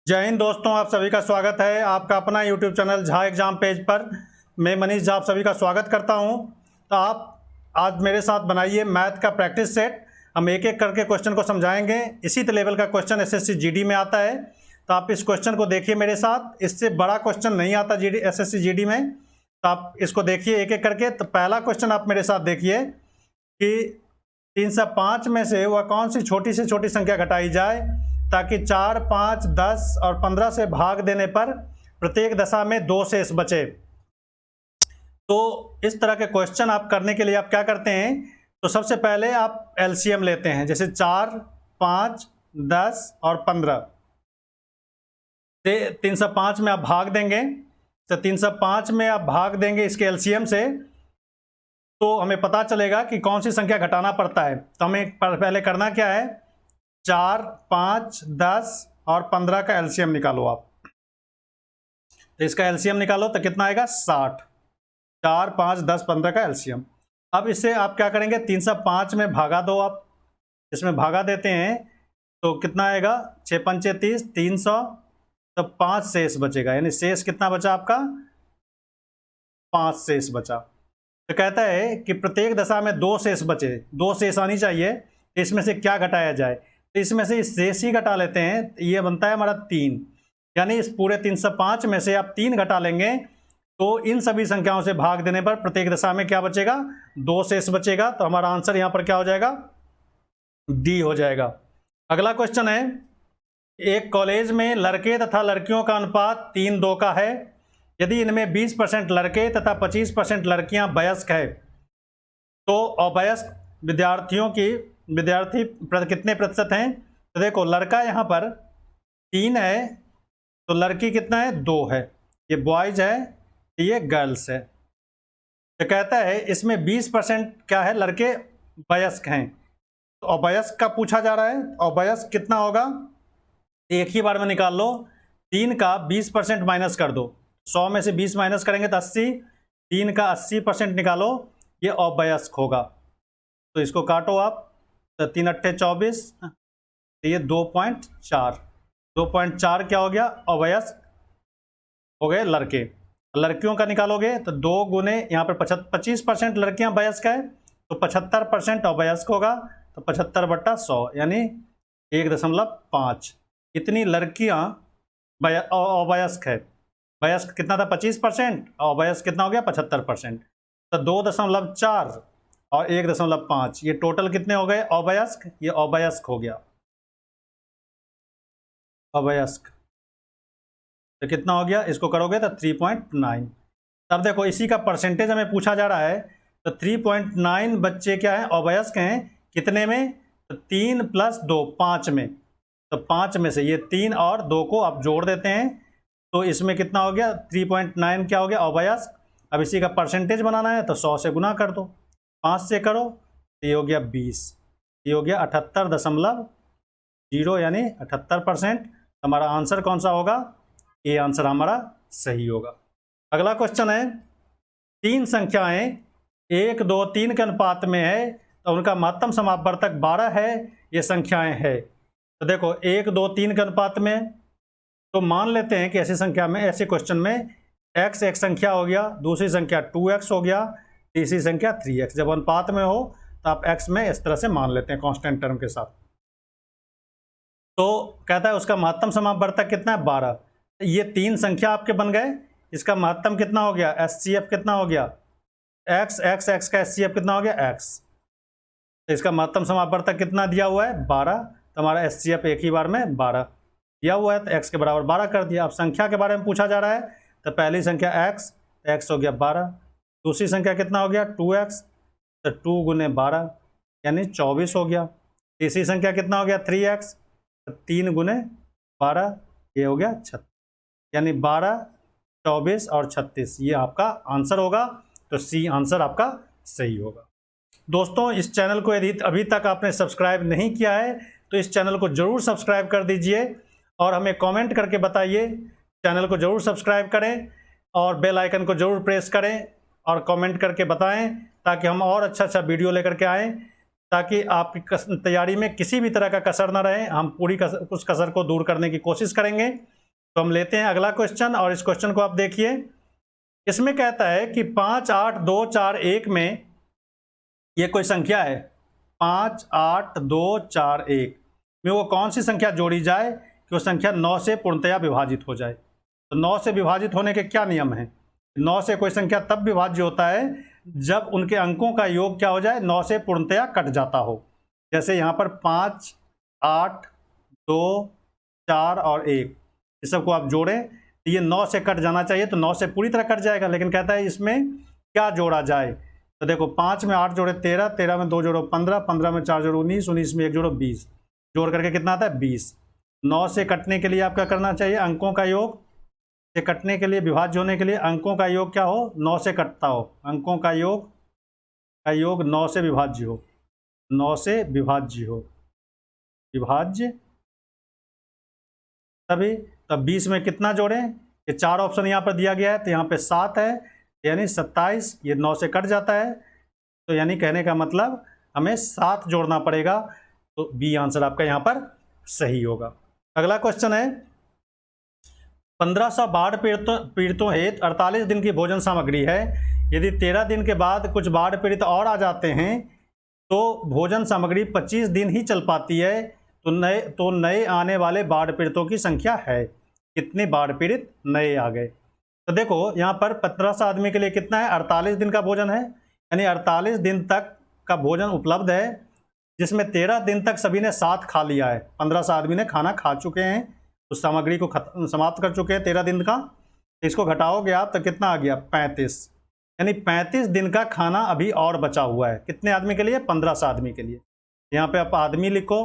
जय हिंद दोस्तों, आप सभी का स्वागत है आपका अपना YouTube channel Jha exam page पर। मैं मनीष झा आप सभी का स्वागत करता हूं। तो आप आज मेरे साथ बनाइए मैथ का प्रैक्टिस सेट। हम एक एक करके क्वेश्चन को समझाएंगे। इसी लेवल का क्वेश्चन एसएससी जीडी में आता है, तो आप इस क्वेश्चन को देखिए मेरे साथ। इससे बड़ा क्वेश्चन नहीं आता जीडी एसएससी जीडी में, तो आप इसको देखिए एक एक करके। तो पहला क्वेश्चन आप मेरे साथ देखिए कि 305 में से वह कौन सी छोटी से छोटी संख्या घटाई जाए ताकि 4, 5, 10 और 15 से भाग देने पर प्रत्येक दशा में 2 शेष बचे। तो इस तरह के क्वेश्चन आप करने के लिए आप क्या करते हैं, तो सबसे पहले आप एलसीएम लेते हैं। जैसे 4, 5, 10 और 15 से 305 में आप भाग देंगे। तो 305 में आप भाग देंगे इसके एलसीएम से, तो हमें पता चलेगा कि कौन सी संख्या घटाना पड़ता है। तो हमें पहले करना क्या है, 4, 5, 10 और 15 का एलसीएम निकालो आप। तो इसका एलसीएम निकालो तो कितना आएगा, 60। 4, 5, 10, 15 का एलसीएम। अब इससे आप क्या करेंगे, 305 में भागा दो आप। इसमें भागा देते हैं तो कितना आएगा, 6 पंचे 30, 300। तो 5 शेष बचेगा, यानी शेष कितना बचा आपका, 5 शेष बचा। तो कहता है कि प्रत्येक दशा में 2 शेष बचे, 2 शेष आनी चाहिए। इसमें से क्या घटाया जाए, तो इसमें से शेष ही घटा लेते हैं। ये बनता है हमारा 3, यानी इस पूरे 305 में से आप 3 घटा लेंगे तो इन सभी संख्याओं से भाग देने पर प्रत्येक दशा में क्या बचेगा, 2 शेष बचेगा। तो हमारा आंसर यहाँ पर क्या हो जाएगा, डी हो जाएगा। अगला क्वेश्चन है, एक कॉलेज में लड़के तथा लड़कियों का अनुपात 3:2 का है। यदि इनमें 20% लड़के तथा 25% लड़कियां वयस्क है, तो अवयस्क विद्यार्थी कितने प्रतिशत हैं। तो देखो, लड़का यहाँ पर 3 है, तो लड़की कितना है, 2 है। ये बॉयज है, ये गर्ल्स है। तो कहता है इसमें 20% क्या है, लड़के वयस्क हैं। तो अवयस्क का पूछा जा रहा है। अवयस्क कितना होगा, एक ही बार में निकाल लो। 3 का 20% माइनस कर दो, 100 में से 20 माइनस करेंगे तो 80। 3 का 80% निकालो, ये अवयस्क होगा। तो इसको काटो आप, तो 3 अट्ठे 24, तो ये 2.4। 2.4 क्या हो गया, अवयस्क हो गए लड़के। लड़कियों का निकालोगे तो 2 गुने यहाँ पर 25% लड़कियां वयस्क है, तो 75% अवयस्क होगा। तो 75/100 यानी 1.5। इतनी लड़कियां अवयस्क है। वयस्क कितना था, 25%, अवयस्क कितना हो गया, 75%। तो 2.4 और 1.5, ये टोटल कितने हो गए अवयस्क, ये अवयस्क हो गया अवयस्क। तो कितना हो गया, इसको करोगे तो 3.9। तब देखो इसी का परसेंटेज हमें पूछा जा रहा है। तो 3.9 बच्चे क्या है, अवयस्क हैं। कितने में, तो 3 + 2, 5 में। तो 5 में से ये 3 और 2 को आप जोड़ देते हैं, तो इसमें कितना हो गया, 3.9 क्या हो गया, अवयस्क। अब इसी का परसेंटेज बनाना है तो 100 से गुना कर दो, 5 से करो, तो ये हो गया 20। ये हो गया 78.0, यानी 78%। हमारा आंसर कौन सा होगा, ये आंसर हमारा सही होगा। अगला क्वेश्चन है, 3 संख्याएं 1, 2, 3 के अनुपात में है, तो उनका महत्तम समापवर्तक 12 है। ये संख्याएं है। तो देखो 1, 2, 3 के अनुपात में, तो मान लेते हैं कि ऐसी संख्या में, ऐसे क्वेश्चन में x एक संख्या हो गया, दूसरी संख्या 2x हो गया, तीसरी संख्या 3x। जब अनुपात में हो तो आप x में इस तरह से मान लेते हैं कांस्टेंट टर्म के साथ। तो कहता है उसका महत्तम समापवर्तक कितना है, 12। ये 3 संख्या आपके बन गए। इसका महत्तम कितना हो गया, HCF कितना हो गया, x का HCF कितना हो गया, x। तो इसका महत्तम समापवर्तक कितना दिया हुआ है, 12। तो हमारा HCF एक ही बार में 12 दिया हुआ है, तो x के बराबर 12 कर दिया। अब संख्या के बारे में पूछा जा रहा है, तो पहली संख्या x, तो x हो गया 12। दूसरी संख्या कितना हो गया, 2x, तो 2 गुने 12 यानी 24 हो गया। तीसरी संख्या कितना हो गया, 3x, तो 3 गुने 12, ये हो गया 36, यानी 12, 24 और 36, ये आपका आंसर होगा। तो सी आंसर आपका सही होगा। दोस्तों, इस चैनल को यदि अभी तक आपने सब्सक्राइब नहीं किया है तो इस चैनल को जरूर सब्सक्राइब कर दीजिए और हमें कमेंट करके बताइए। चैनल को जरूर सब्सक्राइब करें और बेल आइकन को जरूर प्रेस करें और कमेंट करके बताएं, ताकि हम और अच्छा वीडियो लेकर के आएँ, ताकि आपकी तैयारी में किसी भी तरह का कसर ना रहे। हम पूरी उस कसर को दूर करने की कोशिश करेंगे। तो हम लेते हैं अगला क्वेश्चन, और इस क्वेश्चन को आप देखिए। इसमें कहता है कि 5, 8, 2, 4, 1 में ये कोई संख्या है, 5, 8, 2, 4, 1 में वो कौन सी संख्या जोड़ी जाए कि वो संख्या 9 से पूर्णतया विभाजित हो जाए। तो 9 से विभाजित होने के क्या नियम हैं? 9 से कोई संख्या तब विभाज्य होता है जब उनके अंकों का योग क्या हो जाए, 9 से पूर्णतया कट जाता हो। जैसे यहाँ पर 5, 8, 2, 4 और 1, इस सबको आप जोड़ें तो ये 9 से कट जाना चाहिए, तो 9 से पूरी तरह कट जाएगा। लेकिन कहता है इसमें क्या जोड़ा जाए। तो देखो 5 में 8 जोड़े 13, 13 में 2 जोड़ो 15, 15 में 4 जोड़ो 19, 19 में 1 जोड़ो 20, जोड़ करके कितना आता है 20। 9 से कटने के लिए आप क्या करना चाहिए, अंकों का योग से कटने के लिए, विभाज्य होने के लिए अंकों का योग क्या हो, 9 से कटता हो। अंकों का योग 9 से विभाज्य हो, 9 से विभाज्य हो, विभाज्य तभी। तब 20 में कितना जोड़ें, ये 4 ऑप्शन यहाँ पर दिया गया है, तो यहाँ पे 7 है, यानी 27, ये 9 से कट जाता है, तो यानी कहने का मतलब हमें 7 जोड़ना पड़ेगा। तो बी आंसर आपका यहाँ पर सही होगा। अगला क्वेश्चन है, 1500 बाढ़ पीड़ितों हेतु 48 दिन की भोजन सामग्री है। यदि 13 दिन के बाद कुछ बाढ़ पीड़ित और आ जाते हैं तो भोजन सामग्री 25 दिन ही चल पाती है, तो नए आने वाले बाढ़ पीड़ितों की संख्या है। कितने बाढ़ पीड़ित नए आ गए। तो देखो यहाँ पर 1500 आदमी के लिए कितना है, 48 दिन का भोजन है, यानी 48 दिन तक का भोजन उपलब्ध है, जिसमें 13 दिन तक सभी ने साथ खा लिया है। 1500 आदमी ने खाना खा चुके हैं, उस सामग्री को समाप्त कर चुके हैं 13 दिन का। इसको घटाओगे आप तो कितना आ गया 35, यानी 35 दिन का खाना अभी और बचा हुआ है। कितने आदमी के लिए, 1500 आदमी के लिए। यहाँ पे आप आदमी लिखो,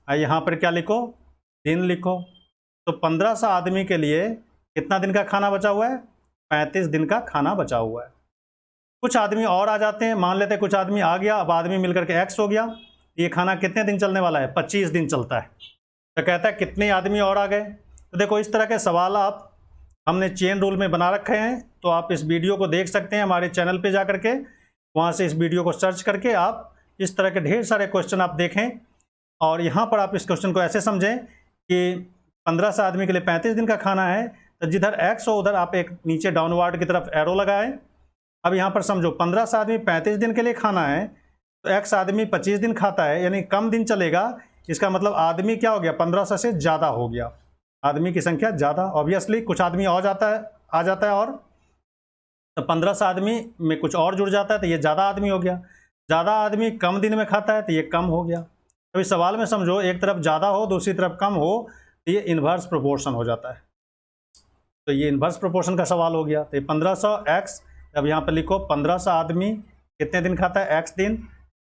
यहाँ पर क्या लिखो, दिन लिखो। तो 1500 आदमी के लिए कितना दिन का खाना बचा हुआ है, 35 दिन का खाना बचा हुआ है। कुछ आदमी और आ जाते हैं, मान लेते हैं कुछ आदमी आ गया, अब आदमी मिलकर के एक्स हो गया। ये खाना कितने दिन चलने वाला है, 25 दिन चलता है। तो कहता है कितने आदमी और आ गए। तो देखो इस तरह के सवाल आप हमने चेन रूल में बना रखे हैं, तो आप इस वीडियो को देख सकते हैं हमारे चैनल पे जा करके, वहाँ से इस वीडियो को सर्च करके आप इस तरह के ढेर सारे क्वेश्चन आप देखें। और यहाँ पर आप इस क्वेश्चन को ऐसे समझें कि 1500 आदमी के लिए 35 दिन का खाना है, तो जिधर एक्स हो उधर आप एक नीचे डाउनवर्ड की तरफ एरो लगाएं। अब यहाँ पर समझो 1500 आदमी 35 दिन के लिए खाना है, तो एक्स आदमी 25 दिन खाता है, यानी कम दिन चलेगा। इसका मतलब आदमी क्या हो गया, 1500 से ज़्यादा हो गया, आदमी की संख्या ज़्यादा। ऑब्वियसली कुछ आदमी और आ जाता है, और तो 1500 आदमी में कुछ और जुड़ जाता है, तो ये ज़्यादा आदमी हो गया। ज़्यादा आदमी कम दिन में खाता है, तो ये कम हो गया। अभी सवाल में समझो एक तरफ ज़्यादा हो दूसरी तरफ कम हो, तो ये इन्वर्स प्रोपोर्शन हो जाता है। तो ये इन्वर्स प्रोपोर्शन का सवाल हो गया। तो ये 1500 एक्स, अब यहाँ पर लिखो 1500 आदमी कितने दिन खाता है, एक्स दिन।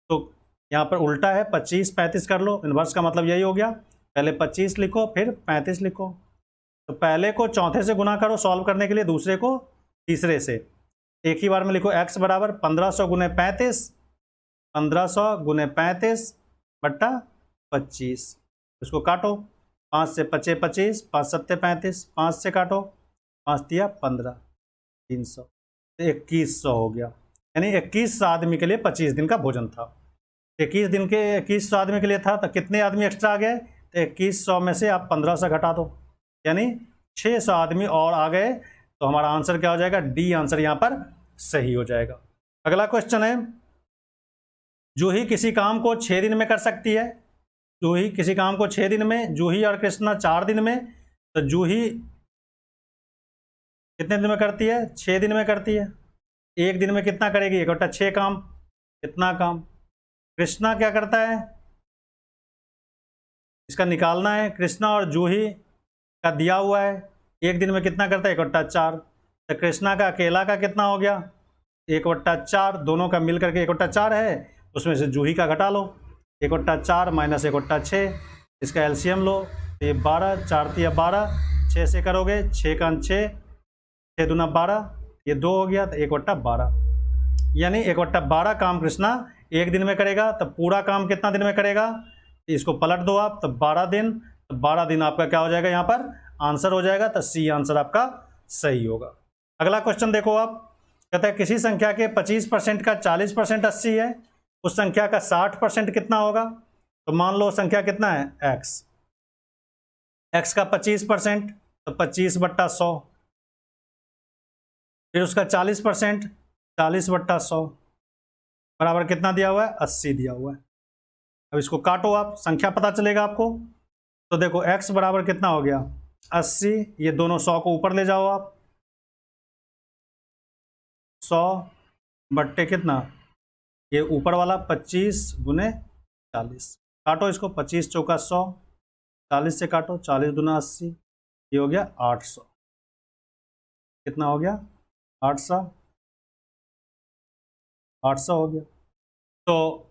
तो यहाँ पर उल्टा है, 25 35 कर लो, इन्वर्स का मतलब यही हो गया। पहले 25 लिखो फिर 35 लिखो। तो पहले को चौथे से गुना करो सॉल्व करने के लिए, दूसरे को तीसरे से। एक ही बार में लिखो x बराबर 1500 गुने 35, 1500 गुने 35 बट्टा 25। इसको काटो, 5 से 25 25, 5 7 35, 5 से काटो, 5 दिया 15, 300, 2100 हो गया। यानी 2100 आदमी के लिए 25 दिन का भोजन था। 2100 आदमी के लिए था, तो कितने आदमी एक्स्ट्रा आ गए, तो 2100 में से आप 1500 घटा दो, यानी 600 आदमी और आ गए। तो हमारा आंसर क्या हो जाएगा, डी आंसर यहाँ पर सही हो जाएगा। अगला क्वेश्चन है, जूही किसी काम को 6 दिन में कर सकती है। जूही किसी काम को 6 दिन में, जूही और कृष्णा 4 दिन में। तो जूही कितने दिन में करती है, 6 दिन में करती है। एक दिन में कितना करेगी, 1 बटा 6 काम, कितना काम। कृष्णा क्या करता है, इसका निकालना है। कृष्णा और जूही का दिया हुआ है, एक दिन में कितना करता है, 1 बटा 4। तो कृष्णा का अकेला का कितना हो गया, 1 बटा 4, दोनों का मिल करके 1 बटा 4 है, उसमें से जूही का घटा लो। 1 बटा 4 माइनस 1 बटा 6, इसका एलसीएम लो, ये 12, 4 तिया 12, 6 से करोगे 6 का 6, 6 दूना 12, ये 2 हो गया, तो 1 बटा 12। यानी 1 बटा 12 काम कृष्णा एक दिन में करेगा। तो पूरा काम कितना दिन में करेगा, इसको पलट दो आप, तो 12 दिन। तो 12 दिन आपका क्या हो जाएगा, यहाँ पर आंसर हो जाएगा। तो सी आंसर आपका सही होगा। अगला क्वेश्चन देखो आप, कहता है किसी संख्या के 25% का 40% 80 है, उस संख्या का 60% कितना होगा। तो मान लो संख्या कितना है, x का 25%, तो 25/100, फिर उसका 40%, 40/100 बराबर कितना दिया हुआ है, 80 दिया हुआ है। अब इसको काटो आप, संख्या पता चलेगा आपको। तो देखो x बराबर कितना हो गया, 80, ये दोनों 100 को ऊपर ले जाओ आप, 100 बट्टे कितना, ये ऊपर वाला 25 गुने 40, काटो इसको, 25 चौका 100, 40 से काटो, 40 दूना 80, ये हो गया 800। कितना हो गया, 800, 800 हो गया। तो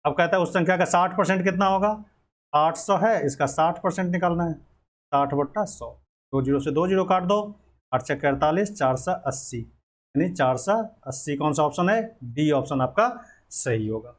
अब कहता है उस संख्या का 60% कितना होगा, 800 है, इसका 60% निकालना है, 60/100, 2 जीरो से 2 जीरो काट दो, 8 से 48, 480, यानी 480 कौन सा ऑप्शन है, डी ऑप्शन आपका सही होगा।